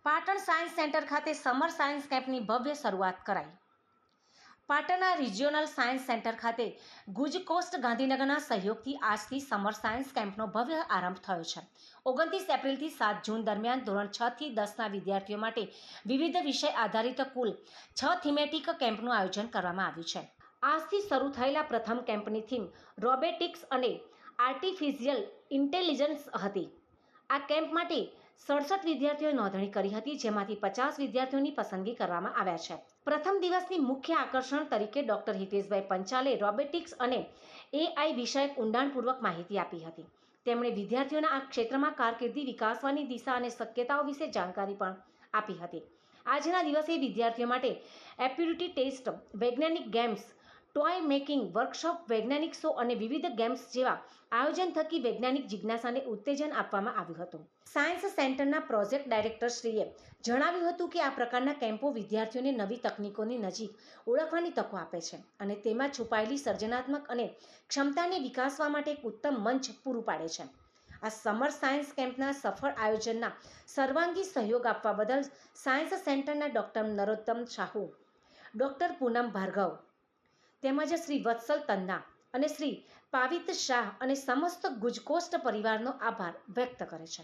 Patan science centre ખાતે summer science કેમ્પની ભવ્ય શરૂઆત કરાઈ। પાટણના રિજિયોનલ સાયન્સ સેન્ટર ખાતે ગુજ કોસ્ટ ગાંધીનગરના સહયોગથી આજથી સમર સાયન્સ કેમ્પનો ભવ્ય આરંભ થયો છે। 29 એપ્રિલથી 7 જૂન દરમિયાન ધોરણ 6 થી 10ના વિદ્યાર્થીઓ માટે વિવિધ વિષય આધારિત કુલ 6 થીમેટિક કેમ્પનું આયોજન કરવામાં આવ્યું છે। આજથી શરૂ થયેલા પ્રથમ કેમ્પની થીમ રોબોટિક્સ અને આર્ટિફિશિયલ ઇન્ટેલિજન્સ હતી। આ કેમ્પ માટે 67 વિદ્યાર્થીઓએ નોંધણી કરી હતી, જેમાંથી 50 વિદ્યાર્થીઓની પસંદગી કરવામાં આવ્યા છે। પ્રથમ દિવસની મુખ્ય આકર્ષણ તરીકે ડોક્ટર હિતેશભાઈ પંચાલે રોબોટિક્સ અને AI વિષયક ઊંડાણપૂર્વક માહિતી આપી હતી। તેમણે વિદ્યાર્થીઓને આ ક્ષેત્રમાં કારકિર્દી વિકાસવાની દિશા અને શક્યતાઓ વિશે જાણકારી પણ આપી હતી। આજના દિવસે વિદ્યાર્થીઓ માટે એપ્ટિટ્યૂડ ટેસ્ટ, વૈજ્ઞાનિક ગેમ્સ, ટોય મેકિંગ વર્કશોપ, વૈજ્ઞાનિક શો અને વિવિધ ગેમ્સ જેવા આયોજન થકી વૈજ્ઞાનિક જિજ્ઞાસાને ઉત્તેજન આપવામાં આવ્યું હતું। સાયન્સ સેન્ટરના પ્રોજેક્ટ ડાયરેક્ટરશ્રીએ જણાવ્યું હતું કે આ પ્રકારના કેમ્પો વિદ્યાર્થીઓને નવી તકનીકોની નજીક ઓળખવાની તકો આપે છે અને તેમાં છુપાયેલી સર્જનાત્મક અને ક્ષમતાને વિકાસવા માટે એક ઉત્તમ મંચ પૂરું પાડે છે। આ સમર સાયન્સ કેમ્પના સફળ આયોજનના સર્વાંગી સહયોગ આપવા બદલ સાયન્સ સેન્ટરના ડૉક્ટર નરોત્તમ સાહુ, ડૉક્ટર પૂનમ ભાર્ગવ તેમજ શ્રી વત્સલ તન્ના અને શ્રી પાવિત શાહ અને સમસ્ત ગુજકોસ્ટ પરિવારનો આભાર વ્યક્ત કરે છે।